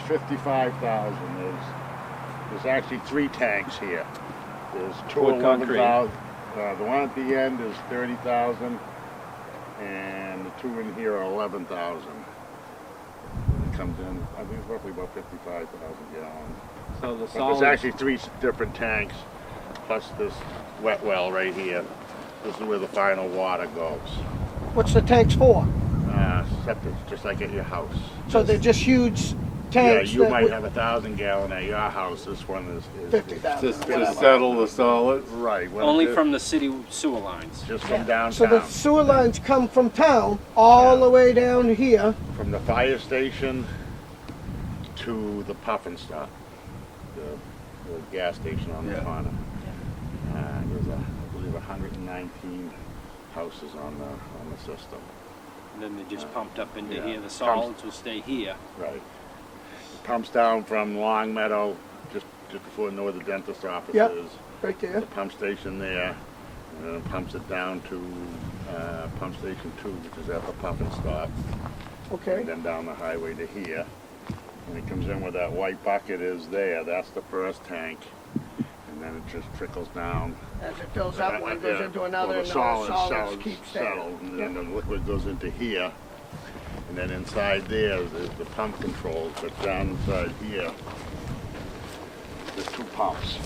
It's 55,000. There's actually 3 tanks here. There's 2 Poured 11,000. The one at the end is 30,000, and the 2 in here are 11,000. It comes in, I think it's roughly about 55,000 gallons. So the But solid. there's actually 3 different tanks, plus this wet well right here. This is where the final water goes. What's the tanks for? Septic, just like at your house. So they're just huge Yeah, tanks? you that might would- have 1,000 gallon at your house. This one is 50,000. Just to settle the solids. right. Well, Only just- from the city sewer lines. just from So downtown, the sewer lines come from town all the way down here. from the fire station to the puff and stop, the gas station on the Yeah. corner. There's I believe 119 houses on the system. And then they're just pumped up into Yeah. here. The solids will stay here. Right. It pumps down from Long Meadow, just before where the dentist office Yep. is. Right there. The pump station there, and then it pumps it down to pump station 2, which is at the puff and stop, Okay. and then down the highway to here. And it comes in where that white bucket is there. That's the first tank, and then it just trickles down. As it fills up, one goes Yeah. into another, Well, and the the solids solids keep staying. settle, and then the liquid goes into here. And then inside there is the pump controls, but down inside here, there's 2 pumps.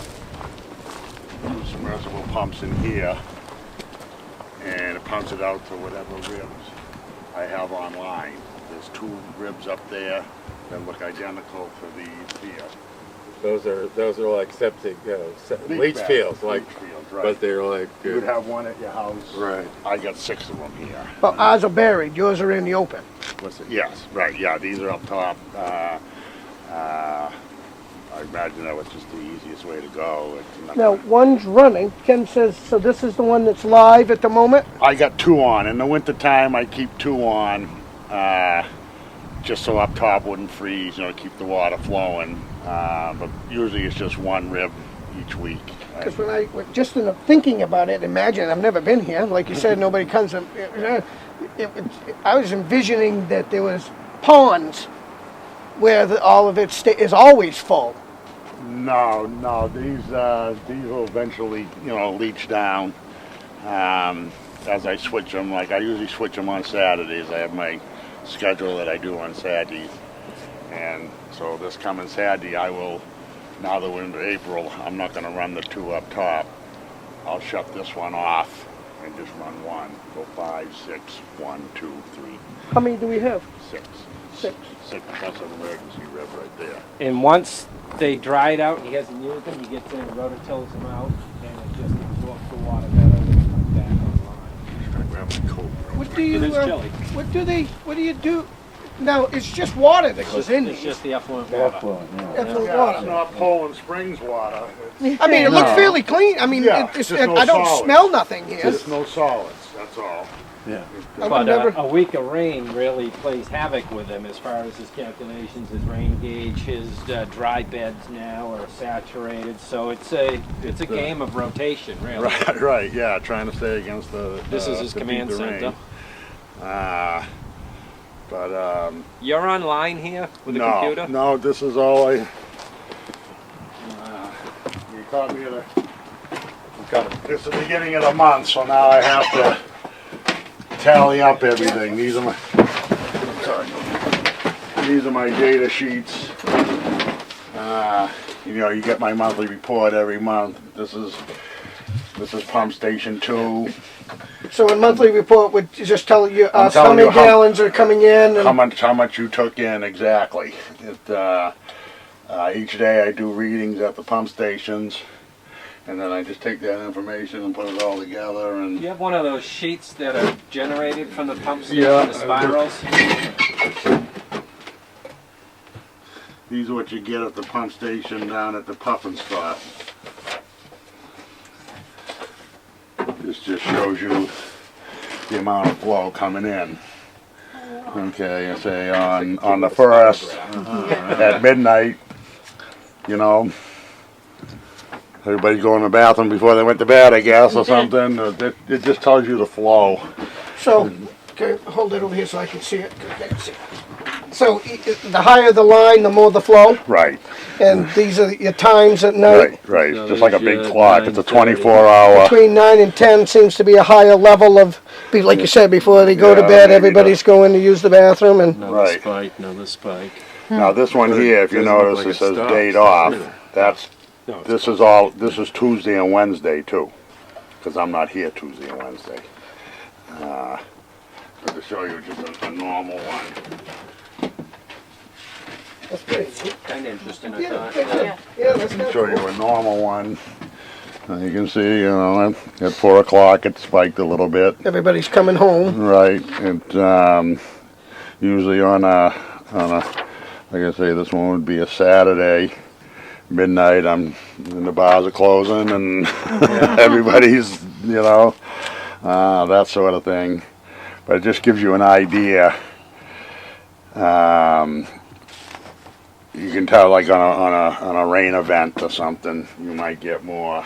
2 submersible pumps in here, and it pumps it out to whatever ribs I have online. There's 2 ribs up there that look identical to these here. Those are like septic, Leach leach pads, fields, like, leach fields, right. but they're like, You would have one at your house. right. I got 6 of them here. But ours are buried, yours are in the open. What's it? Yes, right, yeah, these are up top. I imagine that was just the easiest way to go. It's not Now, gonna- one's running. Ken says, so this is the one that's live at the moment? I got 2 on. In the wintertime, I keep 2 on, just so up top wouldn't freeze, keep the water flowing. But usually it's just 1 rib each week. Because just in the thinking about it, imagine, I've never been here, like you said, nobody comes, I was envisioning that there was ponds where all of it is always full. No, these will eventually, leach down as I switch them. Like I usually switch them on Saturdays. I have my schedule that I do on Saturdays, and so this coming Saturday, I will. Now that we're into April, I'm not going to run the 2 up top. I'll shut this one off and just run 1. Go 5, 6, 1, 2, 3, How many do we have? 6. 6. 6. That's an emergency rib right there. And once they dried out, he hasn't used them, he gets in and rototills them out, and it just absorbs the water better and it comes back online. I grab my coat. What do you, It is chilly. what do you do? Now, it's just water that goes in It's these. just the effluent water. Effluent Yeah, water. it's not Poland Springs water. I mean, it looks No. fairly clean. I mean, Yeah, it's, just no I don't solids. smell nothing here. Just no solids, that's all. Yeah. I would But never, a week of rain really plays havoc with him as far as his calculations, his rain gauge, his dry beds now are saturated. So it's a game of rotation, really. Right, yeah, trying to stay against the. This is his to beat command the center. rain. But You're online here with the no, computer? no, this is all I. You caught me at a. It's the beginning of the month, so now I have to tally up everything. These are my. Sorry. These are my data sheets. You get my monthly report every month. This is pump station 2. so a monthly report would just tell you I'm us how telling many you how- gallons are coming in. And How much you took in exactly. Each day I do readings at the pump stations, and then I just take that information and put it all together. And Do you have one of those sheets that are generated from the pump station, Yeah, the spirals? these are what you get at the pump station down at the puff and stop. This just shows you the amount of flow coming in. Okay, I say on the first at midnight, everybody go in the bathroom before they went to bed, I guess, or something. It just tells you the flow. so, okay, hold it over here so I can see it. Okay, see. So the higher the line, the more the flow, Right, and these are your times at night. right. So Just like a big there's, clock. It's a 9:30. 24-hour. Between 9 and 10 seems to be a higher level of, like you said, before they go to Yeah, bed, maybe everybody's going to use the bathroom, and Another Right. spike, another spike. Now this one here, if you Doesn't look notice, like it it says stops. date off. That's No, it's this is all. This is Tuesday and Wednesday too, because I'm not here Tuesday and Wednesday. But to show you just a normal one. that's pretty neat. kind of interesting, I Yeah, thought. yeah, that's kind of Show you cool. a normal one. You can see, you know, at 4 o'clock it spiked a little bit. Everybody's coming home. Right. It usually on a like I say, this one would be a Saturday midnight. And the bars are closing and everybody's, you know, that sort of thing. But it just gives you an idea. You can tell, like on a rain event or something, you might get more.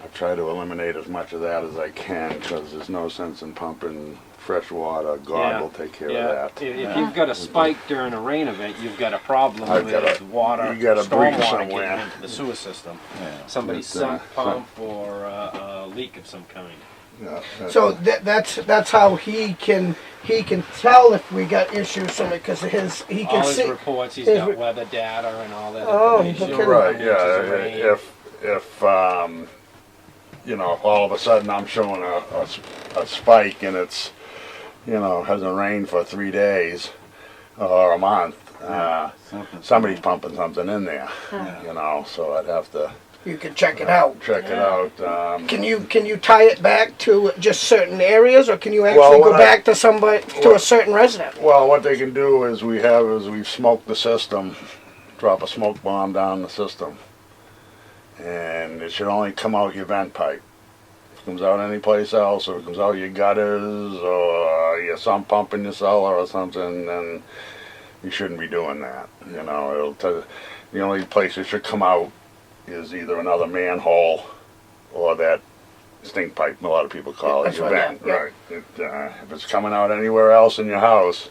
I try to eliminate as much of that as I can because there's no sense in pumping fresh water. God will take care of that. If you've got a spike during a rain event, you've got a problem I've with got a- water, you got a break stormwater somewhere. getting into the sewer system. Somebody's But, sump pump or a leak of some kind. Yeah, So that's how he can tell if we got issues from it, because he can All his see. reports, he's his got re- weather data and all that Oh, information. okay. right. Inches of Yeah. rain. If you know, all of a sudden I'm showing a spike and it's, you know, hasn't rained for 3 days or a month. Somebody's pumping something in there. You know, so I'd have to You can check it out. check it out. Can you tie it back to just certain areas, or can you actually Well, go what back to somebody, to a certain resident? Well, what they can do is we've smoked the system, drop a smoke bomb down the system, and it should only come out your vent pipe. If it comes out anyplace else, or it comes out your gutters, or your sump pump in your cellar or something, then you shouldn't be doing that. You know, the only place it should come out is either another manhole or that stink pipe. A lot of people call it That's your right, vent. yeah. Right. If it's coming out anywhere else in your house,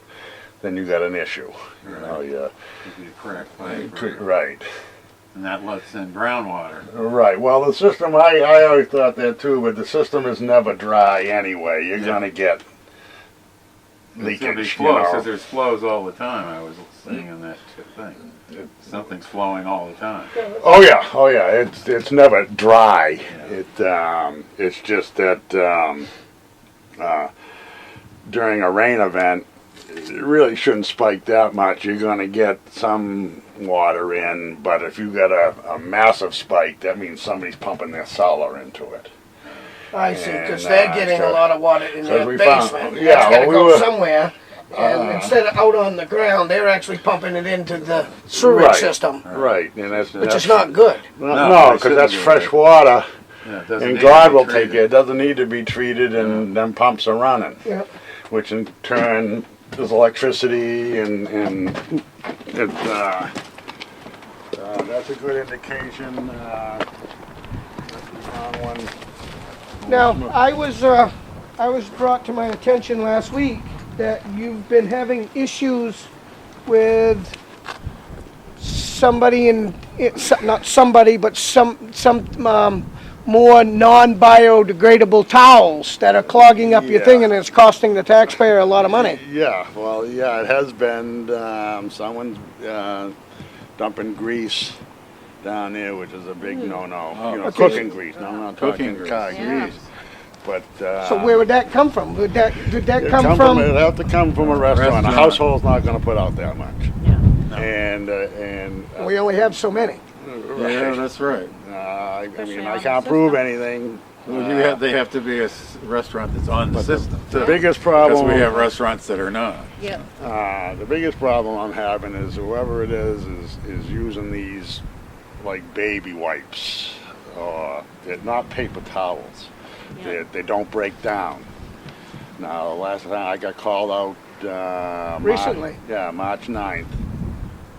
then you got an issue. You know, It'd be a cracked pipe, right. and that lets in groundwater. Right. Well, the system, I always thought that too, but the system is never dry anyway. You're gonna get There's gonna be leakage. You flows, because know. there's flows all the time. I was saying in that thing. Something's flowing all the time. Oh yeah. It's never dry. It's just that during a rain event, it really shouldn't spike that much. You're gonna get some water in, but if you got a massive spike, that means somebody's pumping their cellar into it. I see, because And, they're getting a so- lot of water in their we found- basement. yeah, That's gotta well, we go were- somewhere, and instead of out on the ground, they're actually pumping it into the sewerage Right. system, Right, and which is not good. No, because that's fresh water, Yeah, it doesn't and need to God be will treated. take it. It doesn't need to be treated, and them pumps are running, Yeah. which in turn is electricity, and that's a good indication. We found one. Now, I was brought to my attention last week that you've been having issues with somebody not somebody, but some more non-biodegradable towels that are clogging up your Yeah. thing, and it's costing the taxpayer a lot of money. Yeah, well, yeah, it has been. Someone's dumping grease down there, which is a big no-no. You know, Okay. cooking grease. No, I'm not Cooking talking car grease. grease. But So where would that come from? Did that it'd come from? It'd have to come from a restaurant. A Restaurant. household's not going to put out that much. And We only have so many. Yeah, that's right. I Especially mean, on I the can't prove system. anything. Well, they have to be a restaurant that's on the system. The too. biggest Because problem. we have restaurants that are not. Yep. The biggest problem I'm having is whoever it is using these like baby wipes, or they're not paper towels. Yeah. They don't break down. Now, the last time I got called out Recently. March 9th,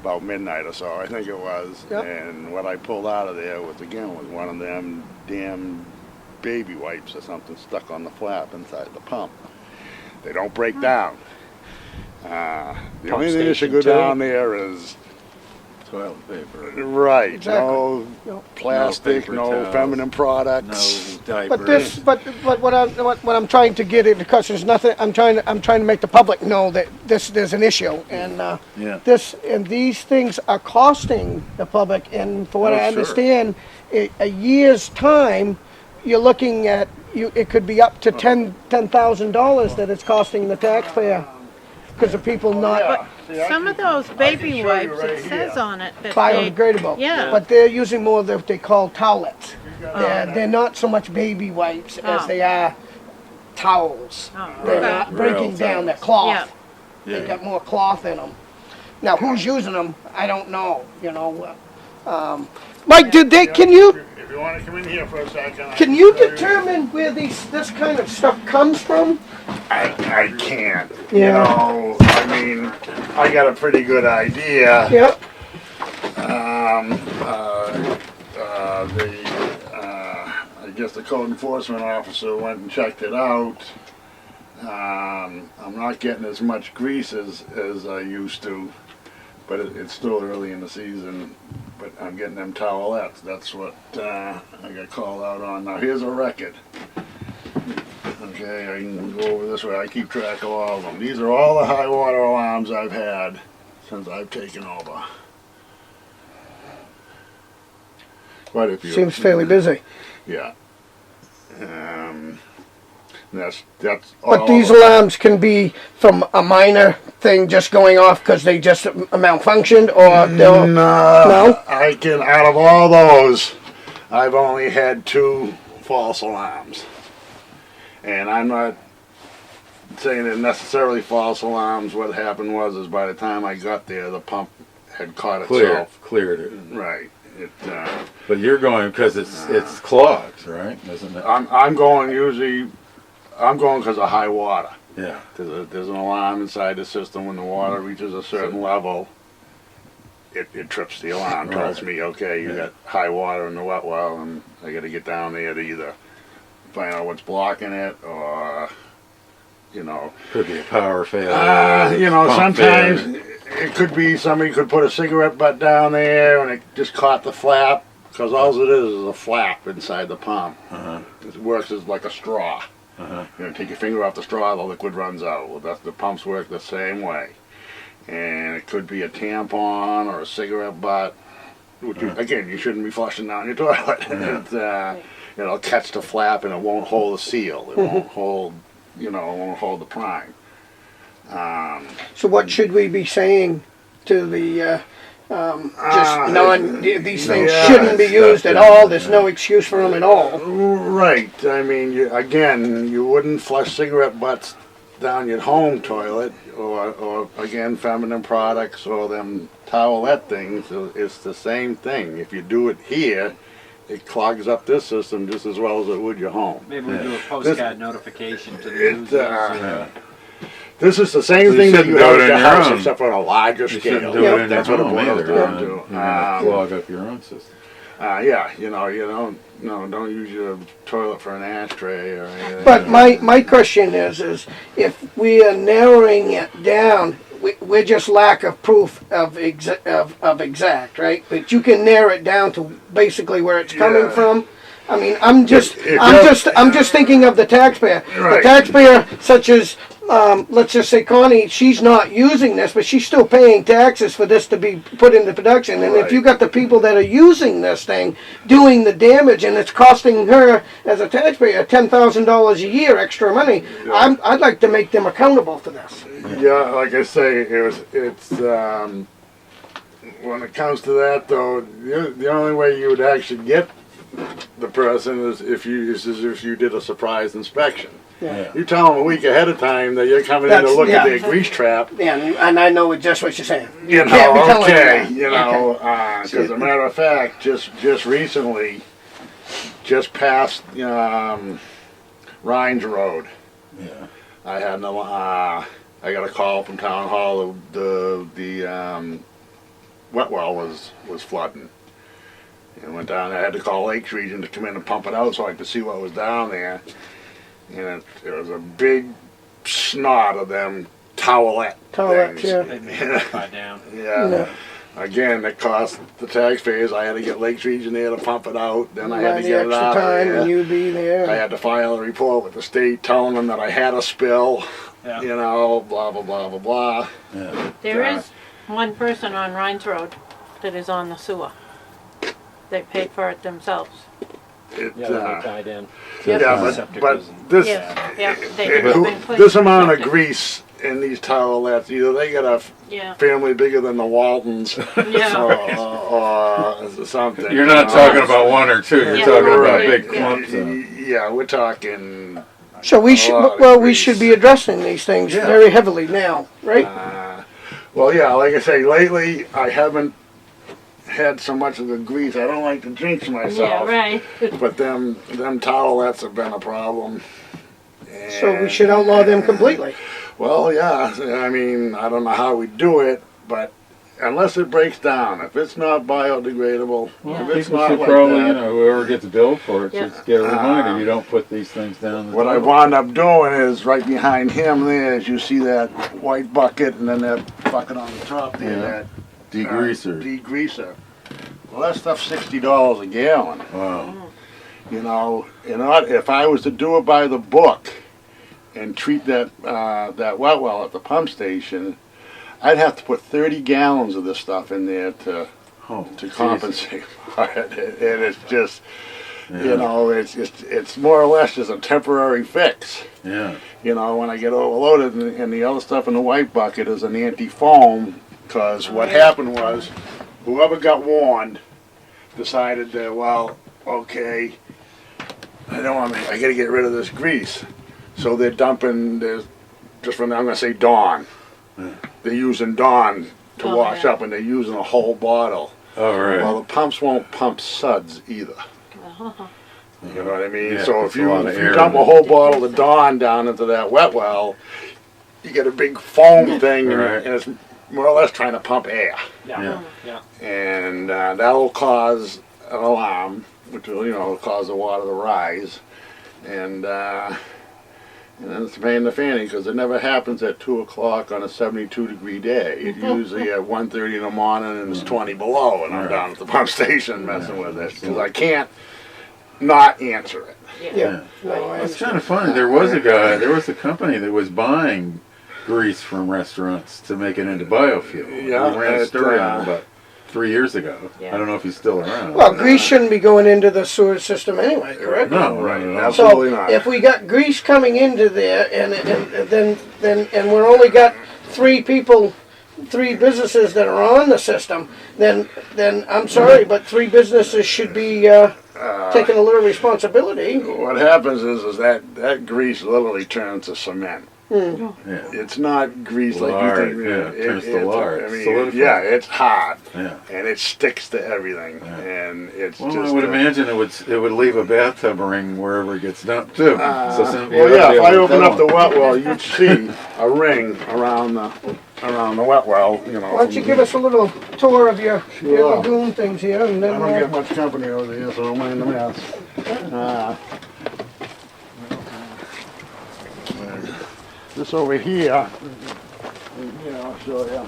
about midnight or so, I think it was. Yep. And what I pulled out of there was one of them damn baby wipes or something stuck on the flap inside the pump. They don't break down. The only thing that should go station, too. down there is Toilet paper, right. Exactly. No No. plastic, No no, paper towels. feminine no products. diapers. But what I'm trying to get at, because there's nothing, I'm trying to make the public know that there's an issue, and Yeah. these things are costing the public, and for what Oh, I sure. understand, a year's time, you're looking at, it could be up to $10,000 that it's costing the taxpayer, because of people not Yeah. See, I Some can- of those I baby can show you wipes, right it says here. on it that biodegradable. Yeah. But they're using more of what they call towelettes. They're not so much baby wipes as Oh. they are towels. Oh, They're okay. not breaking Real down, they're towels. cloth. Yeah. They got more cloth in them. Now, who's using them? I don't know, you know. Mike, can you If you want to come in here for a second, I can you show determine where this kind of stuff comes from? I can't. Yeah. You know, I mean, I got a pretty good idea. Yep. I guess the code enforcement officer went and checked it out. I'm not getting as much grease as I used to, but it's still early in the season. But I'm getting them towelettes. That's what I got called out on. Now here's a record. Okay, I can go over this way. I keep track of all of them. These are all the high water alarms I've had since I've taken over. Quite a few. Seems fairly busy. Yeah. That's all. But these alarms can be from a minor thing just going off because they just malfunctioned, or they'll... No? I can, out of all those, I've only had 2 false alarms. And I'm not saying they're necessarily false alarms. What happened was by the time I got there, the pump had caught itself. Cleared it. Right. But you're going because it's clogged, right? Isn't it? I'm going because of high water. Yeah. There's an alarm inside the system. When the water reaches a certain level, it trips the alarm. Tells me, okay, you got high water in the wet well, and I got to get down there to either find out what's blocking it, or Could be a power failure. sometimes pump failure. it could be somebody could put a cigarette butt down there and it just caught the flap, because all it is a flap inside the pump. It works as like a straw. Take your finger off the straw, the liquid runs out. Well, the pumps work the same way. And it could be a tampon or a cigarette butt, which again, you shouldn't be flushing down your toilet. It'll catch the flap and it won't hold the seal. It won't hold, it won't hold the prime. So what should we be saying to the, just knowing these things Yeah. shouldn't be used at all, there's no excuse for them at all? Right. I mean, you wouldn't flush cigarette butts down your home toilet, or again, feminine products, or them towelette things. It's the same thing. If you do it here, it clogs up this system just as well as it would your home. Maybe we do a postcard notification to the It, users. This is the same So you thing that shouldn't you do have it at your in your house, own. except on a larger You scale. shouldn't do it in That's your what it home boils either. down You're to. gonna clog up your own system. Don't use your toilet for an ashtray or anything. But my question is if we are narrowing it down, we're just lack of proof of exact, right? But you can narrow it down to basically where it's coming Yeah. from. I mean, I'm just If thinking of the taxpayer. Right. The taxpayer, such as let's just say Connie, she's not using this, but she's still paying taxes for this to be put into production. And if Right. you got the people that are using this thing, doing the damage, and it's costing her as a taxpayer $10,000 a year extra money, I'd like to make them accountable for this. Yeah, like I say, it's when it comes to that though, the only way you would actually get the person is if you did a surprise inspection. Yeah. You tell them a week ahead of time that you're coming in to That's- look at yeah. their grease trap. And I know just what you're saying. You can't be know, telling them okay, that. you know, because as a matter of fact, just recently, just past Rhines Road, Yeah. I had I got a call from Town Hall. The wet well was flooding, and went down there. I had to call Lakes Region to come in and pump it out so I could see what was down there. And it was a big snot of them towelette. Towelette, things. yeah. They make it upside down. Yeah. Yeah. Again, it cost the taxpayers. I had to get Lakes Region there to pump it out. Then I had to The get it extra out time of and there. you'd be there. I had to file a report with the state telling them that I had a spill. Yeah. You know, blah, blah, blah, blah, blah. There is one person on Rhines Road that is on the sewer. They paid for it themselves. It, Yeah, they're tied in. yeah, Septic but isn't- this, Yeah, they it- have been put this in amount of septic. grease in these towelettes, either they got a Yeah, family bigger than the Waltons yeah. or something. You're not talking about one or two, you're Yeah, talking about right. big Yeah. clumps of them. Yeah, we're talking. So we should, lot of well, we grease. should be addressing these things Yeah. very heavily now, right? Well, yeah, like I say, lately I haven't had so much of the grease. I don't like to jinx myself. Yeah, right. But them towelettes have been a problem. So we And- should outlaw them completely. Well, yeah. I mean, I don't know how we do it, but unless it breaks down, if it's not biodegradable, if it's People not should like probably, that, you know, whoever gets billed for it, Yeah. should get a reminder, you don't put these things down the what I toilet. wound up doing is right behind him there, as you see that white bucket and then that bucket on the top there, Yeah. that Degreaser. degreaser. Well, that stuff's $60 a gallon. Wow. You know, if I was to do it by the book and treat that wet well at the pump station, I'd have to put 30 gallons of this stuff in there to Oh, Jesus. compensate for it. And it's just, Yeah. you know, it's more or less just a temporary fix. Yeah. You know, when I get overloaded and the other stuff in the white bucket is an anti-foam, because what happened was whoever got warned decided that, well, okay, I gotta get rid of this grease. So they're dumping, just from, I'm gonna say Dawn. They're using Dawn to Oh, wash yeah. up, and they're using a whole bottle. All right. Well, the pumps won't pump suds either. You know what I mean? Yeah, So puts if a you, lot of if air you dump in a it. whole bottle of Dawn down into that wet well, you get a big foam thing, Right. and it's more or less trying to pump air. Yeah. Yeah. Yeah. And that'll cause an alarm, which will, you know, cause the water to rise. And then it's a pain in the fanny, because it never happens at 2 o'clock on a 72-degree day. It's usually at 1:30 in the morning and it's 20 below, and I'm Right. down at the pump station messing with it, because I can't not answer it. Yeah. No, I It's understand. kind of funny. There was a company that was buying grease from restaurants to make it into biofuel. Yeah, We ran a it, story on it about 3 years ago. Yeah. I don't know if he's still around. Well, grease shouldn't be going into the sewer system anyway, correct? No, Right, no, no. absolutely So not. if we got grease coming into there and and we're only got three businesses that are on the system, then I'm sorry, but three businesses should be taking a little responsibility. What happens is that grease literally turns to cement. Yeah. It's not grease like Lard, you think. yeah, it turns to it's- lard. I mean, Solidifies. yeah, it's hard, Yeah. and it sticks to everything, Yeah. and it's Well, just. I would imagine it would leave a bathtub ring wherever it gets dumped too. So some Well, you'd yeah, be if able I to open tell up the them. wet well, you'd see a ring around the wet well. You know. Why don't you give us a little tour of your Sure. lagoon things here, and I then don't get much company over here, so don't mind the mess. This over here, I'll show you.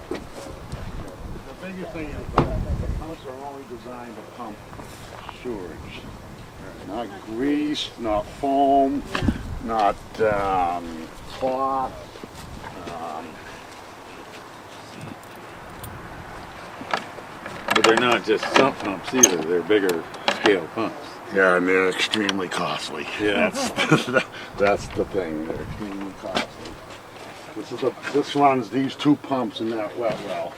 The biggest thing is the pumps are only designed to pump sewage. Not grease, not foam, not cloth. But they're not just sump pumps either. They're bigger scale pumps. Yeah, and they're extremely costly. Yeah. That's the thing. They're extremely costly. This runs these two pumps in that wet well.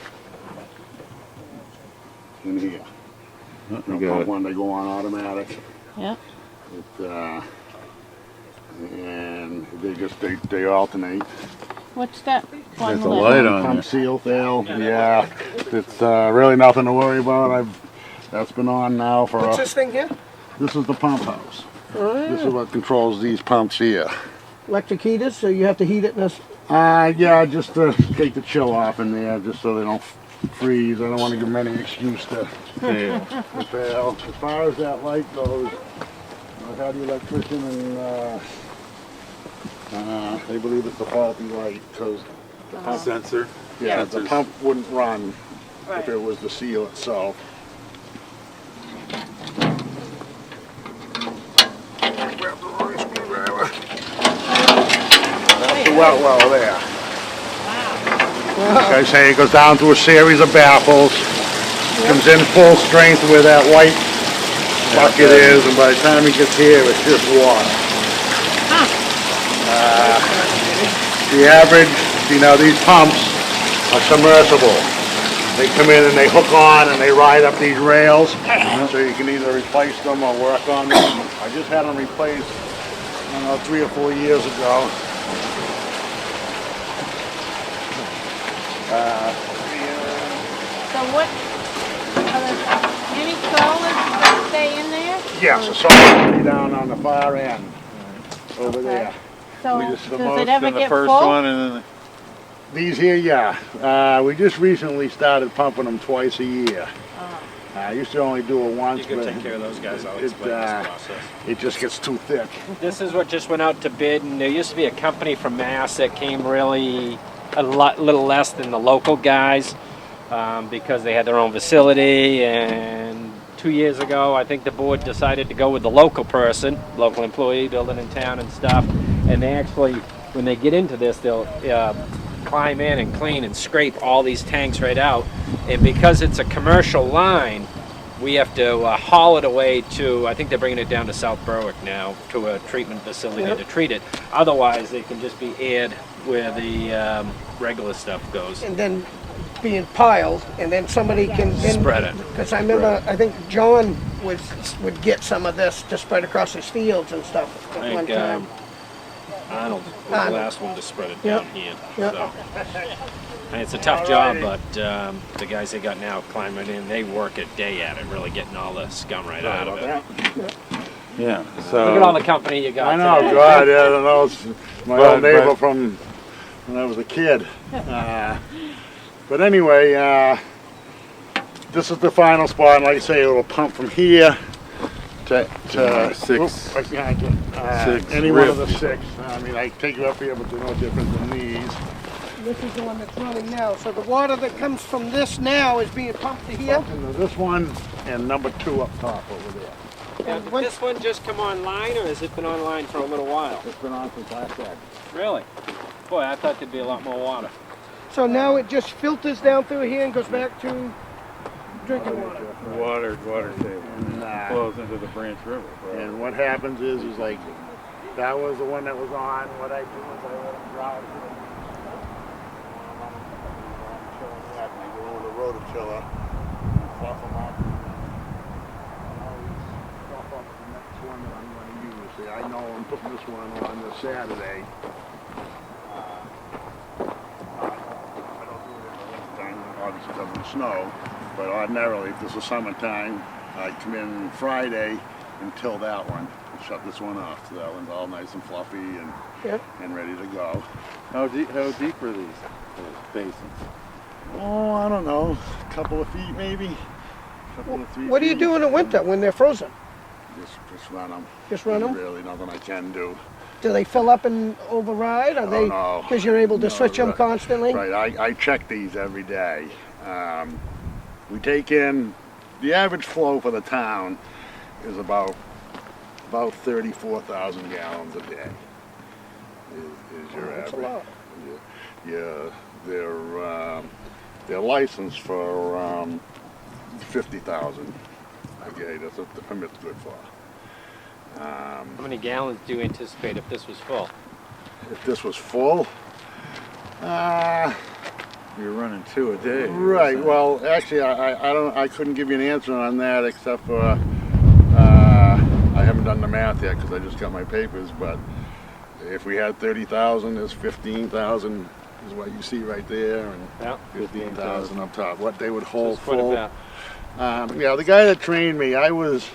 In here. You You got pump it. one, they go on automatic. Yeah. And they alternate. What's that one? That's a light on Pump there. seal fail. Yeah, it's really nothing to worry about. That's been on now for. what's this thing here? This is the pump house. This is what controls these pumps here. Electric heaters, so you have to heat it in this. Yeah, just to take the chill off in there, just so they don't freeze. I don't want to give them any excuse to Yeah. fail. As far as that light goes, I had the electrician and they believe it's a faulty light because the pump, Sensor. yeah, the Sensors. pump wouldn't run if Right. it was the seal itself. Grab the wrong screwdriver. That's the wet well there. Like I say, it goes down through a series of baffles, comes in full strength where that white bucket is, and by the time it gets here, it's just water. The average, you know, these pumps are submersible. They come in and they hook on and they ride up these rails, so you can either replace them or work on them. I just had them replaced, I don't know, 3 or 4 years ago. So what, are there any solids that stay in there? Yes, the solid will be down on the far end, over there. So We just- the does most it ever Then the get first full? one, and then These here, yeah. We just recently started pumping them twice a year. I used to only do it once, You can but take care of those guys. I'll it, explain this process. it just gets too thick. This is what just went out to bid, and there used to be a company from Mass that came really a little less than the local guys because they had their own facility. And 2 years ago, I think the board decided to go with the local person, local employee building in town and stuff. And they actually, when they get into this, they'll climb in and clean and scrape all these tanks right out. And because it's a commercial line, we have to haul it away to, I think they're bringing it down to South Berwick now, to a treatment facility to treat it. Otherwise, they can just be aired where the regular stuff goes. And then being piled, and then somebody can then Spread it. Because I remember, I think John would get some of this to spread across his fields and stuff I at one think time. Arnold was the last one to spread it Yep. down here. Yep. So. And it's a tough job, but the guys they got now climbing in, they work a day at it, really getting all the scum right out of it. yeah. So Look at all the company you got. I know, today. God, yeah, I don't know. It's my But- old neighbor but- from when I was a kid. But anyway, this is the final spot, and like I say, it will pump from here to Six. Oops, I can't get, Six any one of the ribs. 6. I mean, I take you up here, but they're no different than these. This is the one that's running now. So the water that comes from this now is being pumped to here. And this one and number 2 up top over there. Now, did this one just come online, or has it been online for a little while? It's been on since last Saturday. Really? Boy, I thought there'd be a lot more water. So now it just filters down through here and goes back to drinking water. water table And, flows into the Branch River. Right? and what happens is like, that was the one that was on. What I do is I let them dry. And I go over the rototiller and fluff them up. And I always fluff up the next one that I'm going to use. See, I know I'm putting this one on this Saturday. I don't do it in the wintertime, obviously it doesn't snow, but ordinarily if this is summertime, I come in Friday and till that one, and shut this one off, so that one's all nice and fluffy and, Yep. and ready to go. How deep are these basins? Oh, I don't know, a couple of feet maybe, couple of 3 What do you feet. do in the winter when they're frozen? Just run them. Just run 'em? Really nothing I can do. Do they fill up and override? Are they no. because you're able to No, switch them right. constantly? Right, I check these every day. We take in, the average flow for the town is about 34,000 gallons a day. Is your That's a average. lot. Yeah, they're licensed for 50,000 a day. That's what the permit's good for. How many gallons do you anticipate if this was full? If this was full, You're running 2 a day. right. Well, actually, I couldn't give you an answer on that except for I haven't done the math yet because I just got my papers. But if we had 30,000, there's 15,000 is what you see right there, and Yeah. 15,000 up top. What they would hold It's quite a full. bit. Yeah, the guy that trained me, I was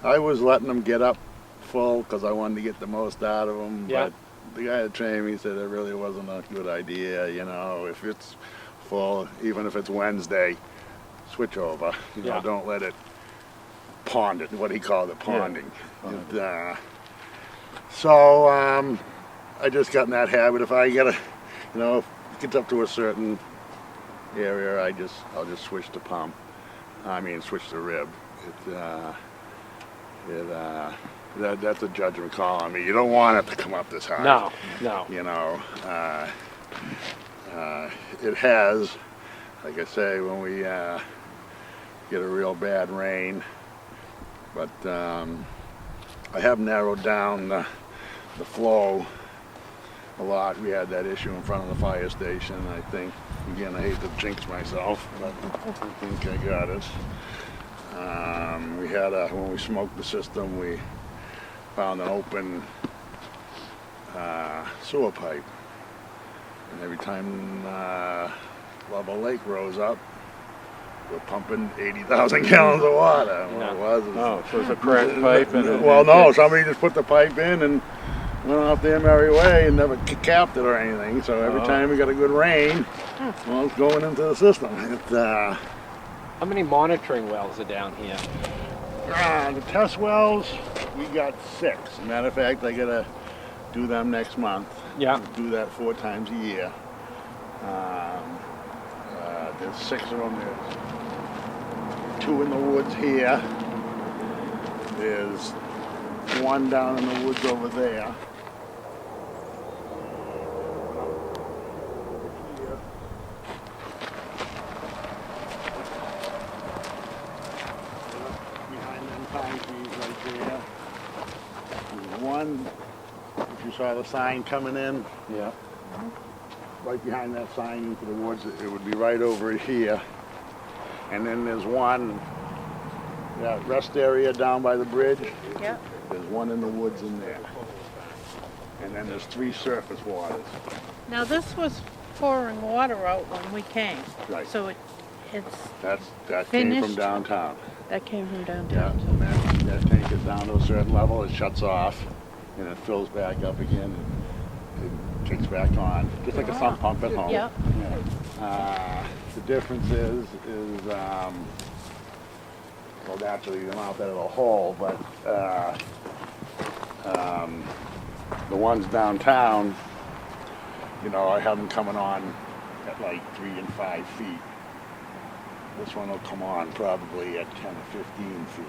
letting them get up full because I wanted to get the most out of them. Yeah. But the guy that trained me said it really wasn't a good idea. You know, if it's full, even if it's Wednesday, switch over. You know, Yeah. don't let it pond it, what he called it, ponding. Pond. And, so I just got in that habit. If I get if it gets up to a certain area, I'll just switch the pump. Switch the rib. That's a judgment call on me. You don't want it to come up this high. No. You know, it has, like I say, when we get a real bad rain. But I have narrowed down the flow a lot. We had that issue in front of the fire station. I think, again, I hate to jinx myself, but I think I got it. We had when we smoked the system, we found an open sewer pipe. And every time Level Lake rose up, we're pumping 80,000 gallons of water. And what it was Oh, so it's a cracked pipe and well, no, somebody just put the pipe in and went off their merry way and never capped it or anything. So every time we got a good rain, well, it's going into the system. How many monitoring wells are down here? The test wells, we got 6. Matter of fact, I gotta do them next month. Yeah. Do that 4 times a year. There's 6 of them. There's 2 in the woods here. There's 1 down in the woods over there. Behind them pine trees right there. There's 1, if you saw the sign coming in, yeah. right behind that sign into the woods, it would be right over here. And then there's 1, that rest area down by the bridge. Yep. There's 1 in the woods in there. And then there's 3 surface waters. Now this was pouring water out when we came. Right. So that came from Finished? downtown. came from Yeah, downtown. and that tank is down to a certain level, it shuts off, and it fills back up again, and it kicks back on, just like a sump pump at home. Yep. The difference is well, naturally, the amount that it'll hold, but the ones downtown, I have them coming on at like 3 and 5 feet. This one will come on probably at 10 or 15 feet.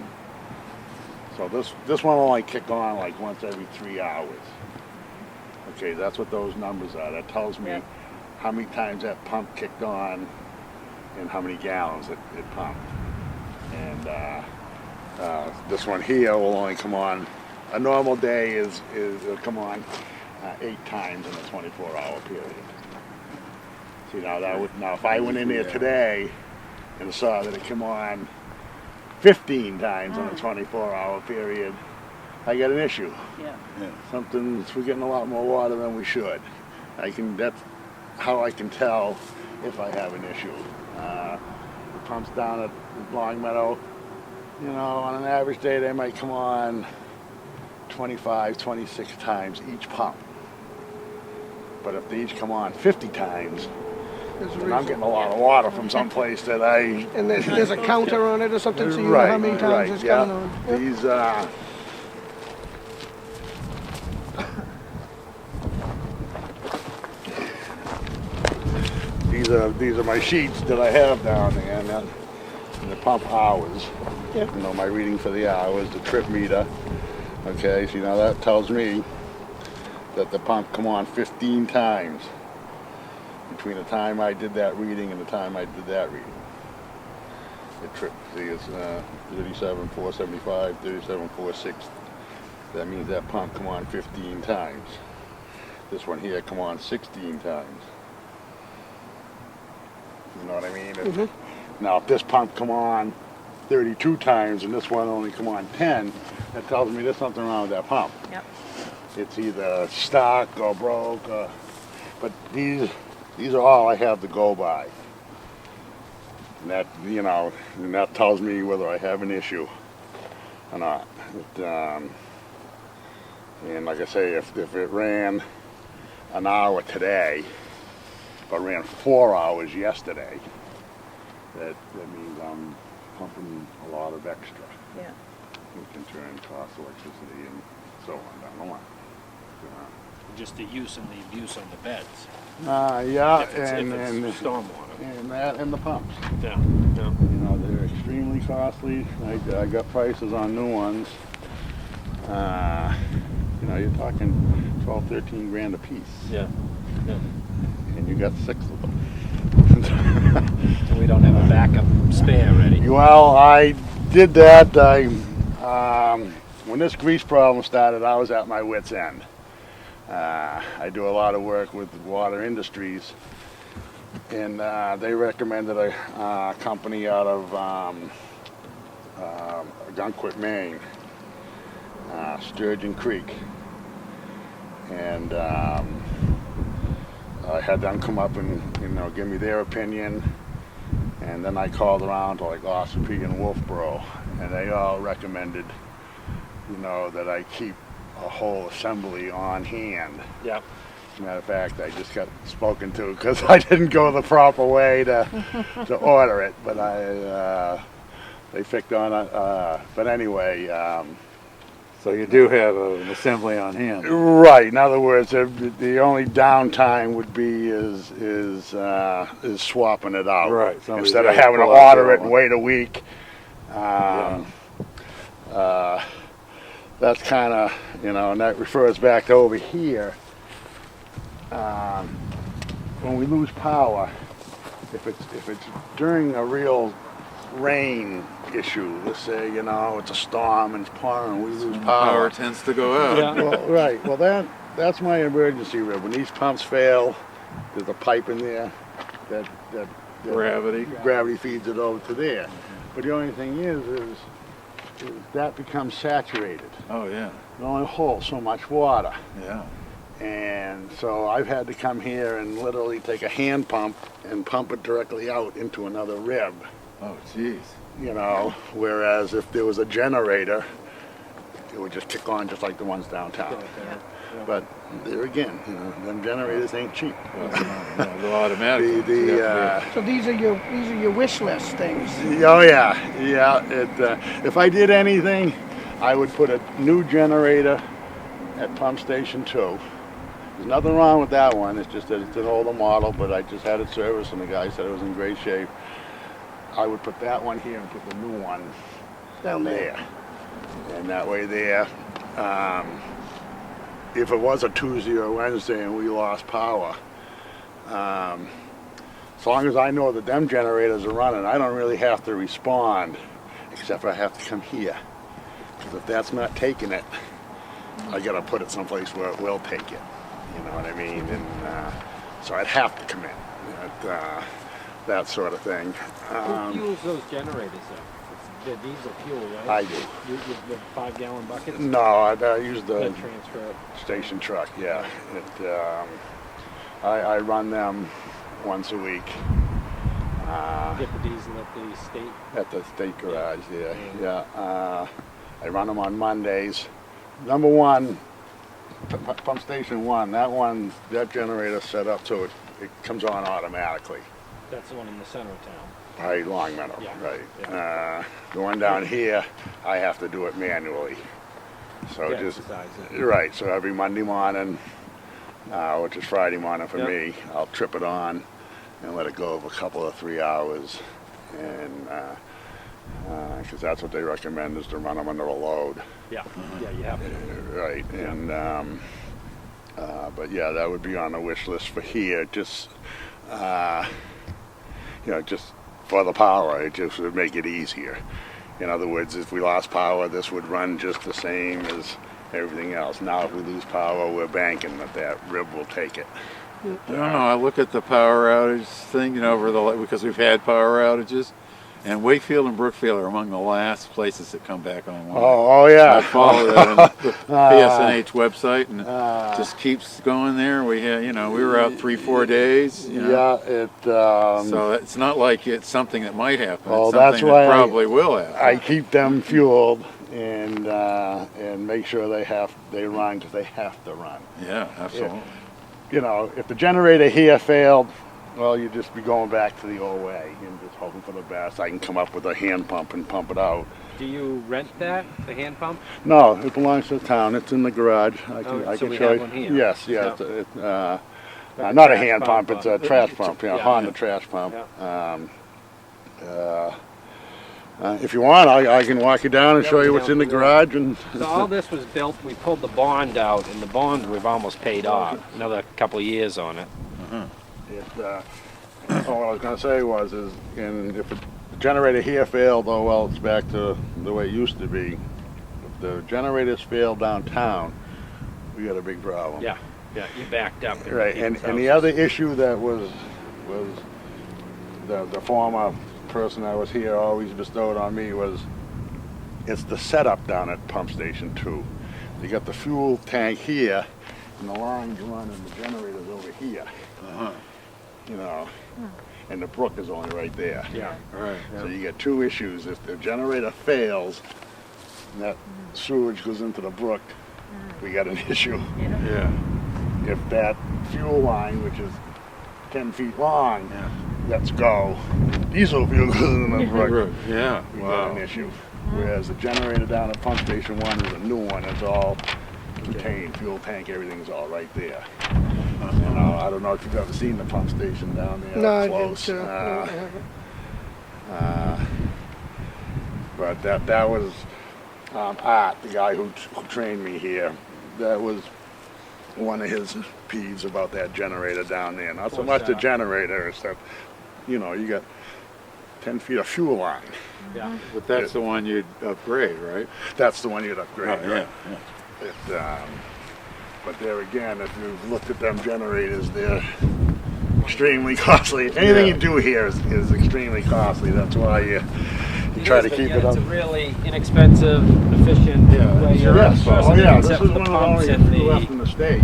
So this one will only kick on like once every 3 hours. Okay, that's what those numbers are. That tells me how many times that pump kicked on and how many gallons it pumped. And this one here will only come on, a normal day it'll come on 8 times in a 24-hour period. See, now if I went in there today and saw that it came on 15 times in a 24-hour period, I got an issue. Yeah. We're getting a lot more water than we should. That's how I can tell if I have an issue. The pumps down at Long Meadow, on an average day they might come on 25, 26 times each pump. But if they each come on 50 times, then I'm getting a lot of water from someplace that I... And there's a counter on it or something, so you know Right, how many times right, it's yeah. coming on. Yep. These are my sheets that I have down there, and the pump hours. Yep. My reading for the hours, the trip meter. Okay, so that tells me that the pump come on 15 times between the time I did that reading and the time I did that reading. The trip, see, it's 37,475, 37,460. That means that pump come on 15 times. This one here come on 16 times. You know what I mean? Now, if this pump come on 32 times and this one only come on 10, that tells me there's something wrong with that pump. Yep. It's either stuck or broke, but these are all I have to go by. And that, and that tells me whether I have an issue or not. And like I say, if it ran an hour today, but ran 4 hours yesterday. That means I'm pumping a lot of extra, Yeah. which in turn costs electricity and so on down the line. Just the use and the abuse on the beds. Yeah, If it's stormwater. and that and the pumps. Yeah. You know, they're extremely costly. I got prices on new ones. You know, you're talking 12, 13 grand a piece. Yeah. And you got 6 of them. And we don't have a backup spare ready. Well, I did that. When this grease problem started, I was at my wit's end. I do a lot of work with water industries, and they recommended a company out of Gunquit, Maine, Sturgeon Creek, and I had them come up and give me their opinion, and then I called around to like Ossipee and Wolfboro, and they all recommended that I keep a whole assembly on hand. Yeah. As a matter of fact, I just got spoken to because I didn't go the proper way to order it, but they picked on it. But anyway, So you do have an assembly on hand. right. In other words, the only downtime would be is swapping it out. Right. Somebody's Instead of gotta having to pull out order their it and one. wait a week. That's kind of, and that refers back to over here. When we lose power, if it's during a real rain issue, let's say, it's a storm and it's pouring, we lose Power power. tends to go out. Yeah. Well, right. Well, that's my emergency rib. When these pumps fail, there's a pipe in there that Gravity. feeds it over to there. But the only thing is that becomes saturated. Oh yeah. It only holds so much water. Yeah. And so I've had to come here and literally take a hand pump and pump it directly out into another rib. Oh jeez. Whereas if there was a generator, it would just kick on just like the ones downtown. But there again, them generators ain't cheap. The automatic. So these are your wish list things. Oh yeah. If I did anything, I would put a new generator at pump station 2. There's nothing wrong with that one. It's just that it's an older model, but I just had it serviced and the guy said it was in great shape. I would put that one here and put the new one Down there. And that way there, if it was a Tuesday or Wednesday and we lost power, as long as I know that them generators are running, I don't really have to respond, except I have to come here. Because if that's not taking it, I gotta put it someplace where it will take it. You know what I mean? And so I'd have to come in. That sort of thing. Who fuels those generators though? It's the diesel fuel, right? I do. You the 5-gallon buckets? No, I use the That transfer. station truck, yeah. I run them once a week. Get the diesel at the state. At the state garage, yeah. I run them on Mondays. Number one, pump station 1, that generator set up so it comes on automatically. That's the one in the center of town. Right, Long Meadow, Yeah, right. yeah. The one down here, I have to do it manually. So Yeah, just, exercise it. right, so every Monday morning, which is Friday morning for Yep. me, I'll trip it on and let it go for a couple of 3 hours. And, because that's what they recommend is to run them under a load. Yeah, yeah, you have to. Right, and, but yeah, that would be on the wish list for here, just, just for the power, it just would make it easier. In other words, if we lost power, this would run just the same as everything else. Now, if we lose power, we're banking that rib will take it. I don't know. I look at the power outage thing, because we've had power outages, and Wakefield and Brookfield are among the last places that come back online. Oh yeah. I follow that on the PSNH website, and just keeps going there. We had, we were out 3-4 days. Yeah, So it's not like it's something that might happen. Oh, It's something that's why that probably will happen. I keep them fueled and make sure they run because they have to run. Yeah, absolutely. If the generator here failed, Well, you'd just be going back to the old way and just hoping for the best. I can come up with a hand pump and pump it out. Do you rent that, the hand pump? No, it belongs to the town. It's in the garage. I Oh, so can we show have you. one here. Yes, Yeah. Not a trash hand pump. It's a trash pump. Yeah, Yeah. Honda trash pump. If you want, I can walk you down and Yeah, show you we'll what's down in the the road. garage. And So all this was built, we pulled the bond out, and the bond we've almost paid off. Another couple of years on it. what I was going to say was, if the generator here failed, oh well, it's back to the way it used to be. If the generators fail downtown, we got a big problem. Yeah, you backed up. in Right, people's and the houses. other issue that was the former person that was here always bestowed on me was, it's the setup down at pump station 2. You got the fuel tank here, and the lines run, and the generator's over here. You know, and the brook is only right there. Yeah. Right. So you get two issues. If the generator fails, and that sewage goes into the brook, we got an issue. Yeah. If that fuel line, which is 10 feet long, Yeah. lets go, diesel fuel goes in the brook, Yeah. we got Wow. an issue. Whereas the generator down at pump station 1 is a new one. It's all contained, fuel tank, everything's all right there. You know, I don't know if you've ever seen the pump station down there No, I close. didn't. No, I haven't. But that was Art, the guy who trained me here. That was one of his peeves about that generator down there. Not so much the generator, except, you know, you got 10 feet of fuel line. Yeah. But that's the one you'd upgrade, right? That's the one you'd upgrade. Oh, yeah. But there again, if you've looked at them generators, they're extremely costly. Anything you do here is extremely costly. That's why you try to keep it up. It's a really inexpensive, efficient Yeah, way. sure. Yes, oh yeah, this Except is for one the of the pumps only and few left the. in the state.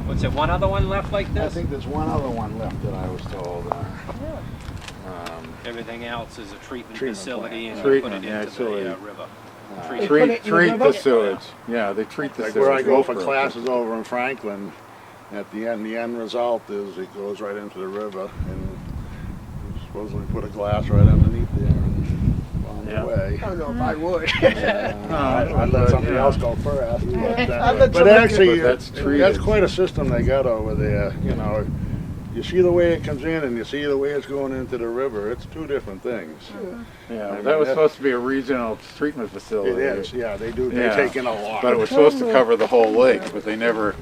What's it? One other one left like I this? think there's one other one left that I was told. Everything else is a treatment Treatment facility, plant. and you put Treatment, it yeah, into so the it- river. They put Treat it in the the river? sewage. Yeah, they treat the Like sewage. where I go for real classes over in Franklin, at the end result is it goes right into the river, and you supposedly put a glass right underneath there and on the Yeah. way. I don't know if I would. I'd let somebody else go first. I'd But, let but somebody actually, But that's treated. that's quite a system they got over there. You know, you see the way it comes in, and you see the way it's going into the river. It's two different things. Yeah, I mean, that was that- supposed to be a regional treatment facility. It is. Yeah, they do. Yeah. They take in a lot. But it was supposed to cover the whole lake, but they never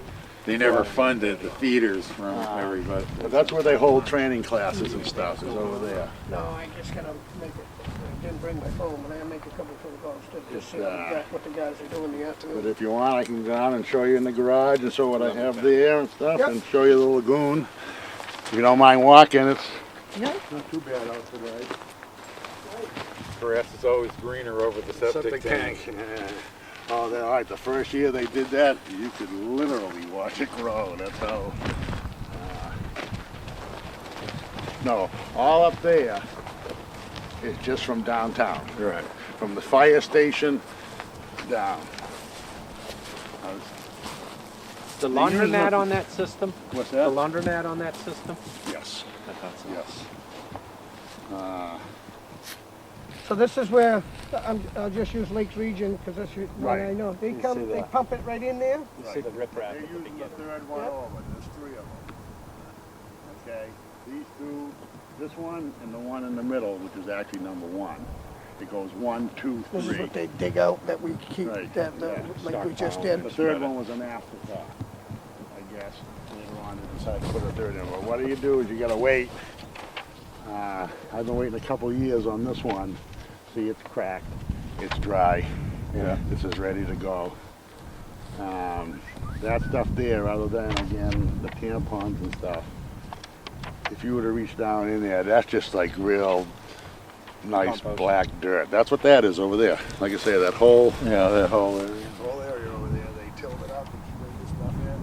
funded the feeders from everybody. But that's where they hold training classes and stuff. Is over there. No, I just gotta make it. I didn't bring my phone, but I gotta make a couple phone calls to just see what the guys are doing in the But afternoon. if you want, I can go down and show you in the garage and show what I have there and stuff, Yep. and show you the lagoon. If you don't mind walking, it's Yeah. not too bad out today. Grass is always greener over the septic tank. Yeah. Oh, all right. The first year they did that, you could literally watch it grow. That's how. No, all up there is just from downtown, Right. from the fire station down. The They use laundromat the- on that system? What's The that? laundromat on that system? Yes. I thought so. Yes. So this is where I'll just use Lakes Region because that's the one Right. I know. They You see come, they that? pump it right in there. You see the riprap They're at the using the beginning. third one Yep. over. There's three of them. Okay, these two, this one and the one in the middle, which is actually number one. It goes 1, 2, This is 3. what they dig out that we keep, Right, that yeah. like we just Stockpile. did. The third one was an afterthought, I guess. Later on, they decided to put a third in. But what do? Is you gotta wait. I've been waiting a couple years on this one. See, it's cracked. It's dry. Yeah. This is ready to go. That stuff there, other than, again, the tampons and stuff, if you were to reach down in there, that's just like real nice Compost. black dirt. That's what that is over there. Like I say, that whole Yeah, that whole area. whole area over there, they tilled it up and bring this stuff in.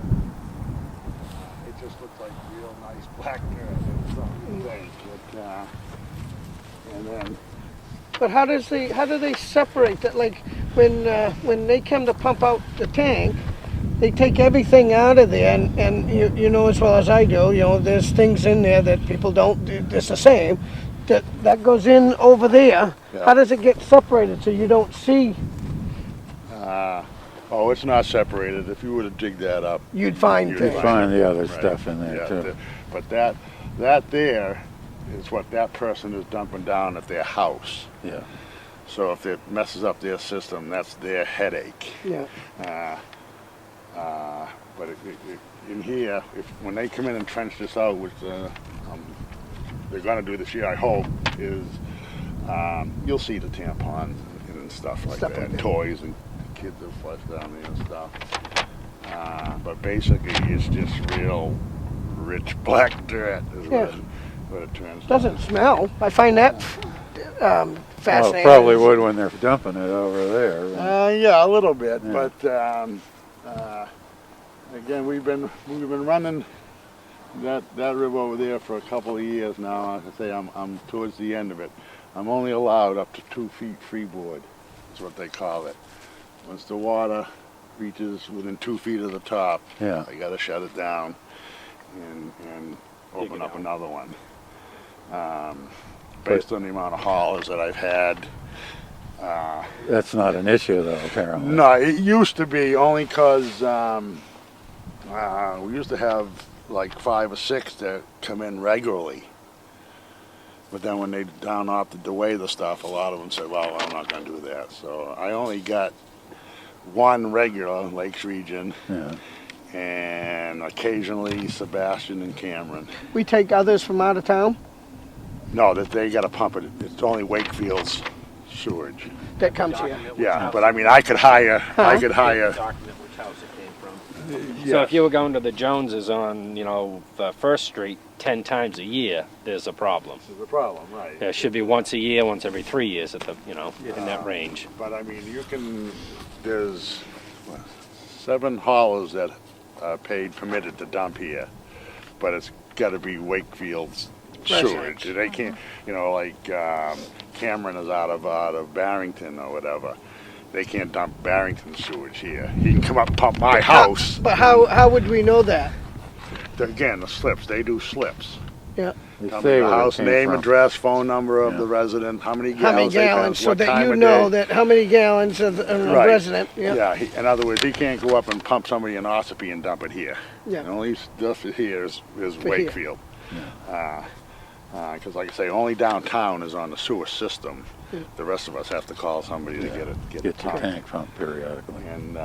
It just looks like real nice black dirt. It's something to think. And then But how do they separate that? Like when they come to pump out the tank, they take everything out of there, and you know as well as I do, you know, there's things in there that people don't, it's the same, that goes in over there. Yeah. How does it get separated so you don't see? Oh, it's not separated. If you were to dig that up, You'd find you'd things. Find the other Right. stuff in there Yeah, too. but that there is what that person is dumping down at their house. Yeah. So if it messes up their system, that's their headache. Yeah. But in here, when they come in and trench this out, which they're going to do this year, I hope, is you'll see the tampons and stuff like that, toys and kids have flushed down there and stuff. But basically, it's just real rich black dirt is what it turns to. Doesn't smell. I find that Well, fascinating. it probably would when they're dumping it over there. Yeah, a little bit, Yeah. but again, we've been running that river over there for a couple of years now. Like I say, I'm towards the end of it. I'm only allowed up to 2 feet freeboard. That's what they call it. Once the water reaches within 2 feet of the top, Yeah. I got to shut it down and open it up out. another one. Based on the amount of haulers that I've had. That's not an issue though, apparently. No, it used to be only because we used to have like 5 or 6 that come in regularly. But then when they down opted away the stuff, a lot of them said, well, I'm not going to do that. So I only got 1 regular Lakes Region Yeah. and occasionally Sebastian and Cameron. We take others from out of town No, that they got to pump it. It's only Wakefield's sewage. that comes here. Yeah, but I mean, I could hire. Document which house it came from. So Yeah. if you were going to the Joneses on, First Street 10 times a year, there's a problem. There's a problem, right? It should be once a year, once every 3 years at the, in that range. But I mean, there's 7 haulers that are permitted to dump here, but it's got to be Wakefield's sewage. They can't, like Cameron is out of Barrington or whatever. They can't dump Barrington sewage here. He can come up and pump my house. But how would we know that? Again, the slips, they do slips. Yeah. They Tell me say the where it house, came name, from. address, phone number of Yeah. the resident, how many How gallons many they gallons, pass, so what that time you of know day. that how many gallons of a Right. resident. Yeah. Yeah, in other words, he can't go up and pump somebody in Ossipee and dump it here. Yeah. The only stuff here is here. Wakefield. Because like I say, only downtown is on the sewer system. Yeah. The rest of us have to call somebody to get it Get the pumped. tank pumped periodically. And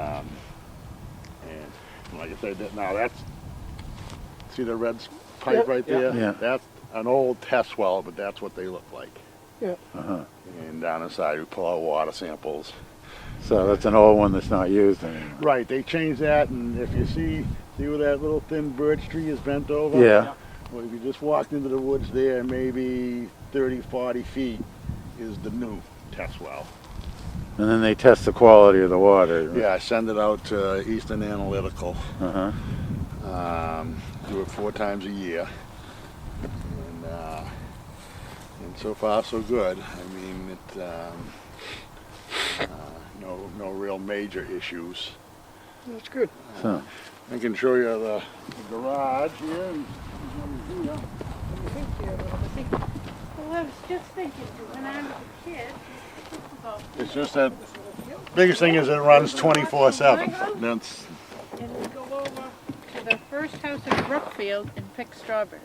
like I said, now that's, see the red pipe Yeah, right yeah. there? Yeah. That's an old test well, but that's what they look like. Uh-huh. And down inside, we pull out water samples. So that's an old one that's not used anymore. Right, they changed that, and if you see where that little thin birch tree is bent over? Yeah. Well, if you just walked into the woods there, maybe 30, 40 feet is the new test well. And then they test the quality of the water. Yeah, I send it out to Eastern Analytical. Uh-huh. Do it 4 times a year. And so far, so good. I mean, no real major issues. That's good. So, I can show you the garage here. Well, I was just thinking, when I was a kid, It's just that biggest thing is it runs 24/7. That's and we go over to the first house in Brookfield and pick strawberries.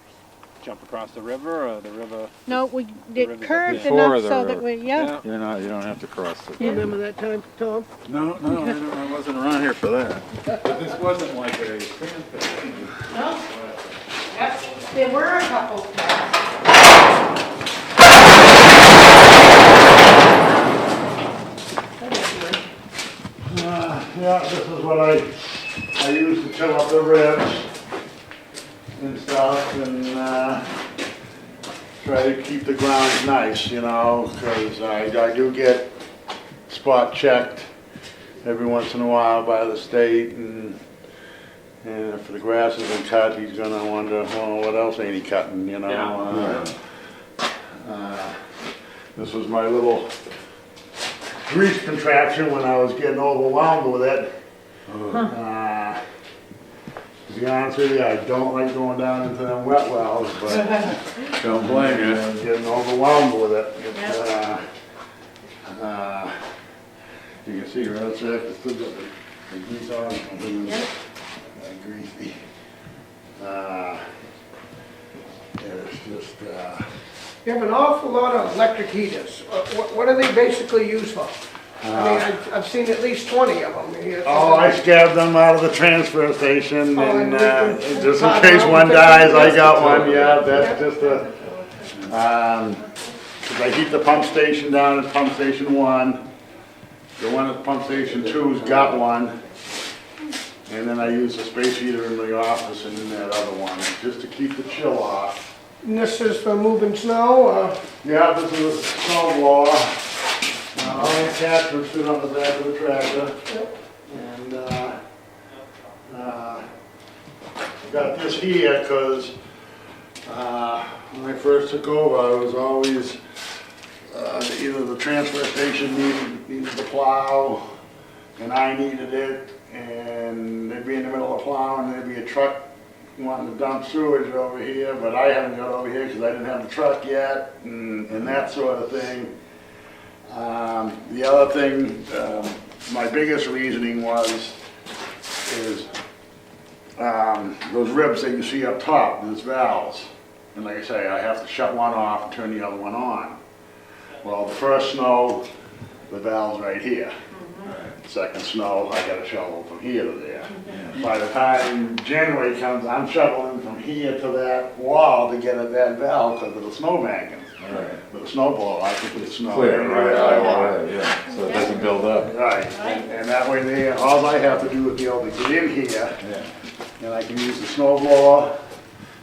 Jump across the river or the river? No, we river's did up curved there. Before enough the so that river. we, yeah. you don't have to cross the. You remember that time, Tom? No, I wasn't around here for that. But this wasn't like a transfer. No? There were a couple. yeah. This is what I use to fill up the ribs and stuff, and try to keep the ground nice, because I do get spot checked every once in a while by the state, and if the grass isn't cut, he's gonna wonder, well, what else ain't he cutting, This was my little grease contraption when I was getting overwhelmed with it. To be honest with you, I don't like going down into them wet wells, but Don't blame you. I'm getting overwhelmed with it. You can see right there, it's still got the grease on it. Yep. Greasy. It's just, You have an awful lot of electric heaters. What are they basically used for? I mean, I've seen at least 20 of them here. oh, I scabbed them out of the transfer station, Oh, and and just in pop case them one out. dies, I got one, yeah, that's just a, 'cause I heat the pump station down at pump station 1. The one at pump station 2's got one. And then I use the space heater in the office and in that other one, just to keep the chill off. And this is for moving snow, Yeah, this is a snow blower. All the attachments fit on the back of the tractor. And, I got this here because, when I first took over, I was always, either the transfer station needed the plow, and I needed it, and they'd be in the middle of plowing, there'd be a truck wanting to dump sewage over here, but I haven't got over here because I didn't have the truck yet, and that sort of thing. The other thing, my biggest reasoning is those ribs that you see up top, those valves. And like I say, I have to shut one off and turn the other one on. Well, the first snow, the valve's right here. Second snow, I gotta shovel from here to there. By the time January comes, I'm shoveling from here to that wall to get at that valve because of the snow bankings. Right. With a snow blower, I can put snow Clear, anywhere right, I want. right, yeah, so it doesn't build up. Right, and that way there, all I have to do is be able to get in here, Yeah. and I can use the snow blower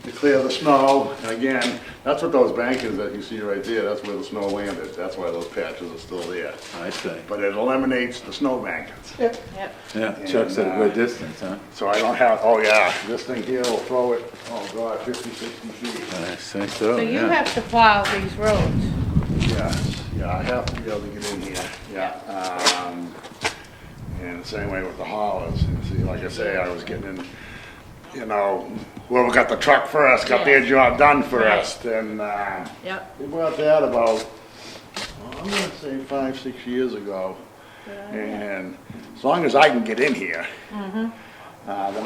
to clear the snow. And again, that's what those bankings that you see right there, that's where the snow landed. That's why those patches are still there. I see. But it eliminates the snow bankings. Yep. Yeah, Chuck's at a good distance, huh? So I don't have, oh yeah, this thing here will throw it, oh God, 50, 60 feet. I think so, So you yeah. have to plow these roads. Yes, yeah, I have to be able to get in here, yeah. And the same way with the haulers. And see, like I say, I was getting in, you know, whoever got the truck first, got their job done first. And Yep. we bought that about, I'm gonna say 5, 6 years ago. And as long as I can get in here, then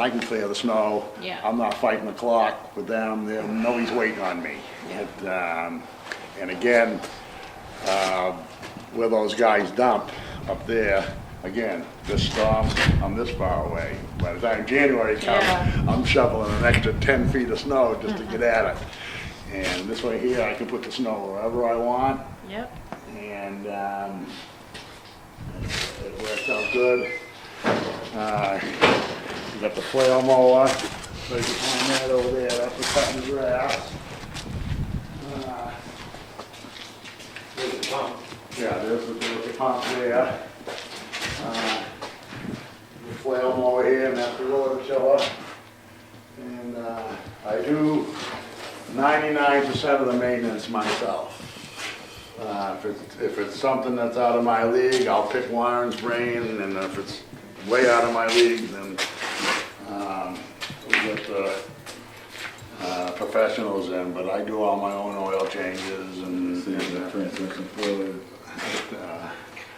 I can clear the snow. Yeah. I'm not fighting the clock with them, nobody's waiting on me. And again, where those guys dump up there, again, this storm, I'm this far away. By the time January comes, Yeah. I'm shoveling an extra 10 feet of snow just to get at it. And this way here, I can put the snow wherever I want, Yep. and it works out good. You got the flail mower, right behind that over there, that's for cutting the grass. There's the pump. Yeah, there's the pump there. The flail mower here, and that's the rotor tiller. And I do 99% of the maintenance myself. If it's something that's out of my league, I'll pick Warren's brain, and if it's way out of my league, then we get the professionals in, but I do all my own oil changes and Transmission fluid.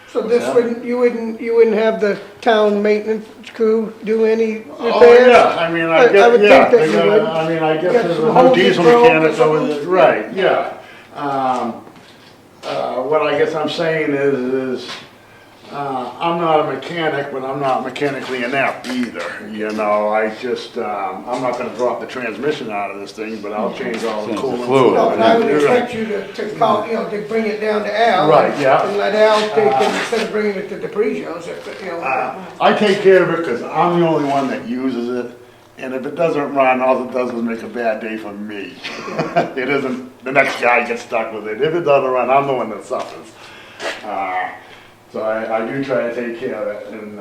So this wouldn't, you wouldn't have the town maintenance crew do any repairs? Oh, yeah, I mean, I I guess, would yeah, think that you would. I mean, I guess Got there's some a new hoses diesel broke or mechanic over there, something? right, yeah. What I guess I'm saying is, I'm not a mechanic, but I'm not mechanically inept either, you know, I just, I'm not gonna drop the transmission out of this thing, but I'll change all the Change the coolant. fluid. No, but I would Right. expect you to call, you know, to bring it down to Al. Right, yeah. And let Al take it instead of bringing it to DePrijo's, you know. I take care of it because I'm the only one that uses it, and if it doesn't run, all it does is make a bad day for me. It isn't, the next guy gets stuck with it. If it doesn't run, I'm the one that suffers. So I do try to take care of it, and,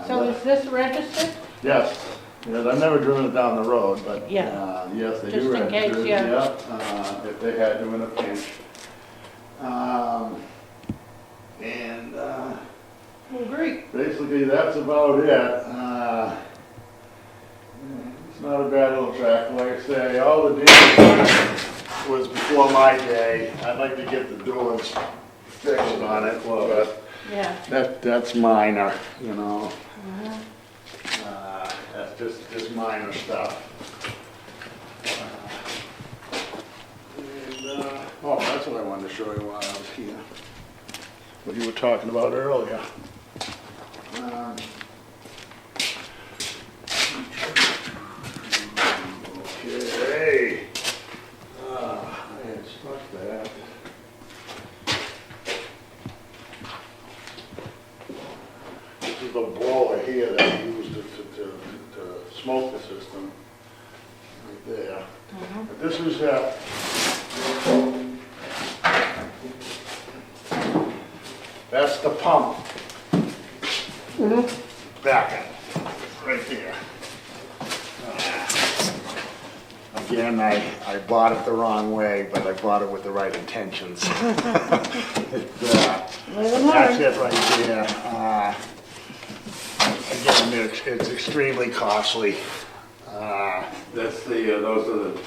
So is this registered? yes, yes, I've never driven it down the road, but, Yeah. yes, they Just do in case, register it, yeah. yeah, if they had to in a pinch. And, Well, great. basically, that's about it. not a bad little tractor, like I say, all the damage was before my day. I'd like to get the doors fixed on it, but Yeah. that's minor, you know. That's just minor stuff. Oh, that's what I wanted to show you while I was here. What you were talking about earlier. Okay. I had stuck that. This is the blower here that I used to smoke the system. Right there. But this is that's the pump. Back right there. Again, I bought it the wrong way, but I bought it with the right intentions. That's it right there. Again, it's extremely costly. That's those are the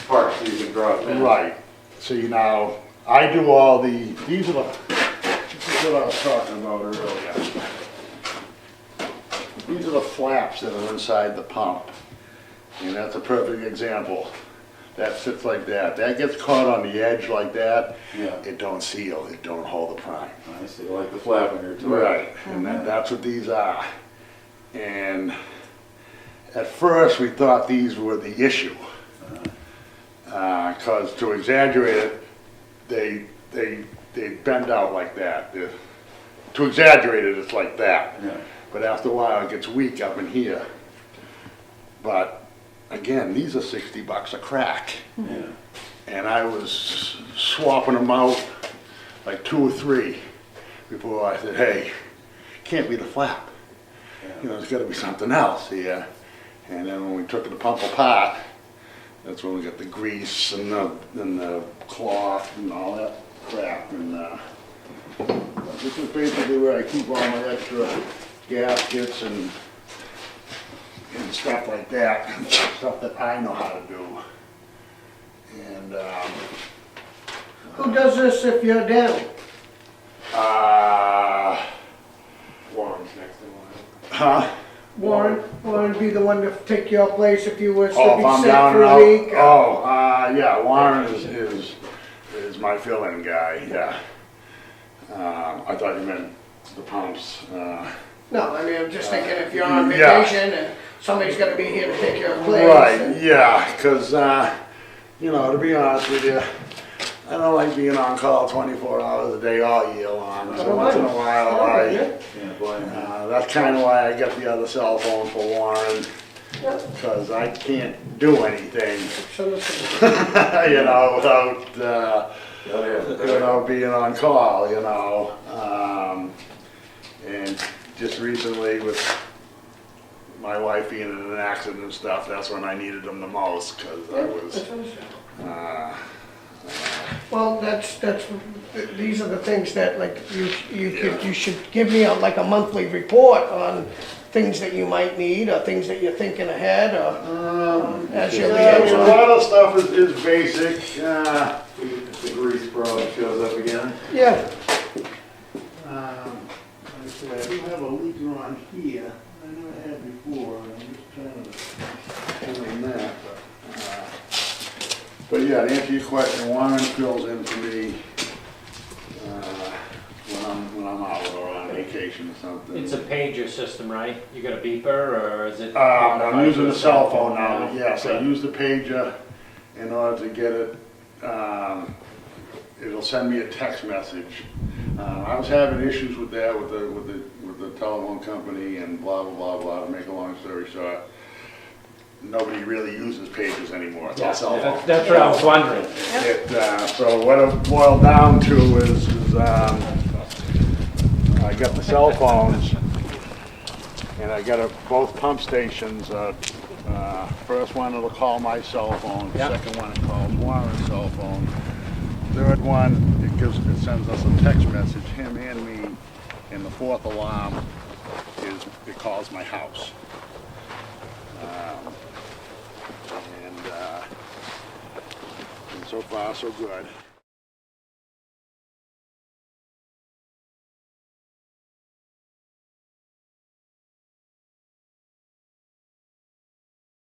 parts that you can drop in. Right. See, now, I do all these are this is what I was talking about earlier. These are the flaps that are inside the pump. And that's a perfect example. That sits like that. That gets caught on the edge like that. Yeah. It don't seal, it don't hold the prime. I see, like the flap on your toilet. Right, and that's what these are. And at first, we thought these were the issue. Because to exaggerate it, they bend out like that. To exaggerate it, it's like that. Yeah. But after a while, it gets weak up in here. But again, these are $60 a crack. Yeah. And I was swapping them out like 2 or 3 before I said, hey, can't be the flap. You know, there's got to be something else here. And then when we took the pump apart, that's when we got the grease and the cloth and all that crap. And this is basically where I keep all my extra gaskets and stuff like that, stuff that I know how to do. And Who does this if you're down? Warren's next in line. huh? Warren would be the one to take your place if you were to Oh, be if I'm sick down for and a out. week. Yeah, Warren is my fill-in guy. Yeah. I thought you meant the pumps. No, I mean, I'm just thinking if you're on Yeah. vacation and somebody's gonna be here to take your place. Right. Yeah. Because you know, to be honest with you, I don't like being on call 24 hours a day all year long. So once in a while, Can't blame you. that's kind of why I got the other cell phone for Warren, because I can't do anything, you know, without being on call, you know. And just recently with my wife being in an accident and stuff, that's when I needed them the most, because I was, Well, these are the things that, like, you should give me like a monthly report on things that you might need, or things that you're thinking ahead, or as your a liaison. lot of stuff is basic. If the grease problem shows up again. Yeah, Like I said, I do have a leaker on here. I never had before. I'm just trying to clean that. But yeah, to answer your question, Warren fills in for me when I'm out or on vacation or something. It's a pager system, right? You got a beeper, or is it? I'm using a cell phone now. Yes, I use the pager in order to get it. It'll send me a text message. I was having issues with that with the telephone company and blah blah blah blah. To make a long story short, nobody really uses pagers anymore. It's all cell phone. That's what I was wondering. So what it boiled down to is I got the cell phones, and I got both pump stations. First one it'll call my cell phone. Yep. Second one it calls Warren's cell phone. Third one it sends us a text message, him and me, and the fourth alarm it calls my house. so far so good.